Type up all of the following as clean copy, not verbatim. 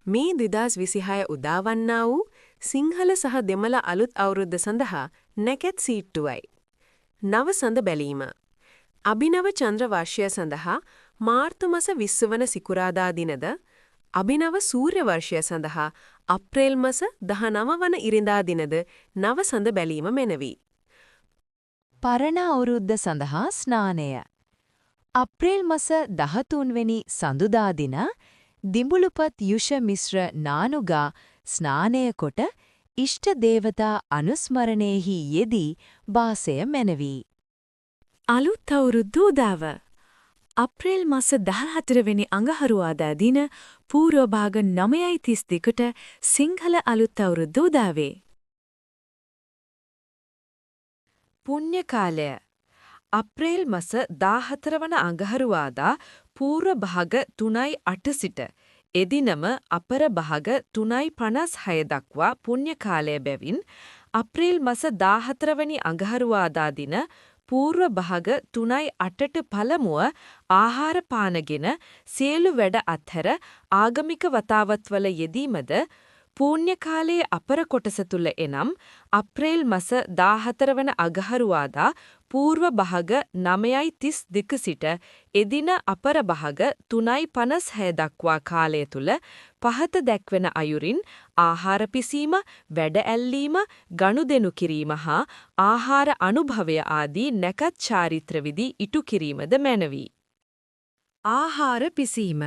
මේ 2026 උදාවන්නා වූ සිංහල සහ දෙමළ අලුත් අවුරුද්ද සඳහා නැකත් සීට්ටුවයි. නව සඳ බැලීම. අභිනව චන්ද්‍ර වර්ෂය සඳහා මාර්තු මාස 20 වන සිකුරාදා දිනද අභිනව සූර්ය වර්ෂය සඳහා අප්‍රේල් මාස 19 වන ඉරිදා දිනද නව සඳ බැලීම මැනවි. පරණ අවුරුද්ද සඳහා ස්නානය. අප්‍රේල් මාස 13 වෙනි සඳුදා දින දිඹුලුපත් යුෂ මිශ්‍ර නානුගා ස්නානය කොට ඉෂ්ට දේවතා අනුස්මරණයෙහි යෙදී වාසය මැනවි. අලුත් අවුරුද්ද උදාව. අප්‍රේල් මාස 14 වෙනි අඟහරුවාදා දින පූර්ව භාග 9:32ට සිංහල අලුත් අවුරුද්ද උදාවේ. පුණ්‍ය කාලය. අප්‍රේල් මාස 14 වන අඟහරුවාදා පූර්ව භාග 3:08 සිට එදිනම අපර භාග 3:56 දක්වා පුණ්‍ය කාලය බැවින් අප්‍රේල් මාස 14 වැනි අඟහරුවාදා දින පූර්ව භාග 3:08ට පළමුව ආහාර පානගෙන සියලු වැඩ අත්හැර ආගමික වතාවත්වල යෙදීමද පුණ්‍ය කාලයේ අපර කොටස තුල එනම් අප්‍රේල් මාස 14 වන අඟහරුවාදා පූර්ව භාග 9:32 සිට එදින අපර භාග 3:56 දක්වා කාලය තුල පහත දැක්වෙන අයුරින් ආහාර පිසීම, වැඩ ඇල්ලීම, ගනුදෙනු කිරීම හා ආහාර අනුභවය ආදී නැකත් චාරිත්‍ර විධි ඉටු කිරීමද මැනවි. ආහාර පිසීම.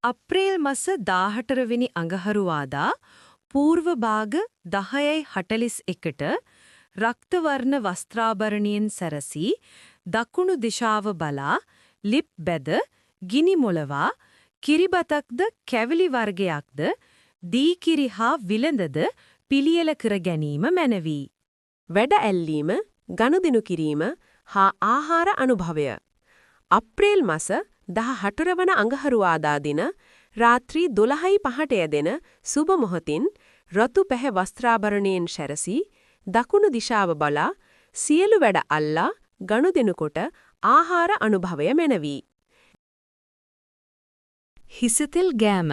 අප්‍රේල් මාස 14 වෙනි අඟහරුවාදා පූර්ව භාග 10:41ට රක්ත වර්ණ වස්ත්‍රාභරණයෙන් සැරසී දකුණු දිශාව බලා ලිප් බැද ගිනි මොලවා කිරිබතක්ද කැවිලි වර්ගයක්ද දී කිරි හා විලඳද පිළියෙල කර ගැනීම මැනවි. වැඩ ඇල්ලීම, ගනුදෙනු කිරීම හා ආහාර අනුභවය. අප්‍රේල් මාස 14 වන අඟහරුවාදා දින රාත්‍රී 12:05ට යෙදෙන සුබ මොහොතින් රතු පැහැ වස්ත්‍රාභරණයෙන් සැරසී දකුණු දිශාව බලා සියලු වැඩ අල්ලා ගනුදෙනු කොට ආහාර අනුභවය මැනවි. හිසතෙල් ගෑම.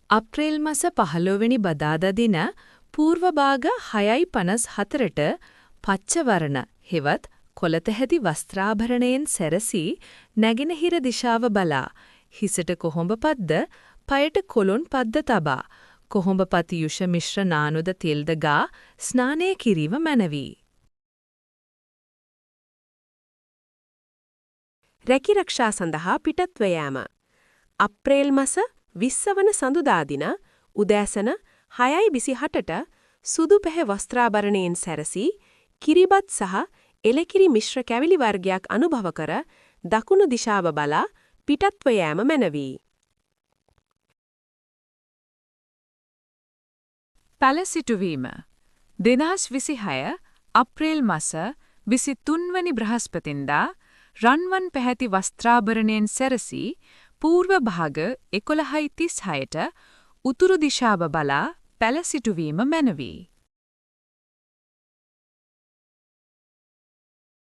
අප්‍රේල් මාස 15 වෙනි බදාදා දින පූර්ව භාග 6:54ට පච්ච වර්ණ හෙවත් කොළතැහැති වස්ත්‍රාභරණයෙන් සැරසී නැගෙනහිර දිශාව බලා හිසට කොහොඹ පද්ද, පයට කොළොන් පද්ද තබා කොහොඹපත් යුෂ මිශ්‍ර නානුද තෙල්ද ගා ස්නානය කිරීම මැනවි. රැකිරක්ෂා සඳහා පිටත්ව යාම. අප්‍රේල් මාස 20 වන සඳුදා දින උදෑසන 6:28ට සුදු පැහැ වස්ත්‍රාභරණයෙන් සැරසී කිරිබත් සහ එලකිරි මිශ්‍ර කැවිලි වර්ගයක් අනුභව කර දකුණු දිශාව බලා පිටත්ව යාම මැනවි. පැල සිටුවීම. 2026 අප්‍රේල් මාස 23 වැනි බ්‍රහස්පතින්දා රන්වන් පැහැති වස්ත්‍රාභරණයෙන් සැරසී පූර්ව භාග 11:36ට උතුරු දිශාව බලා පැල සිටුවීම මැනවි.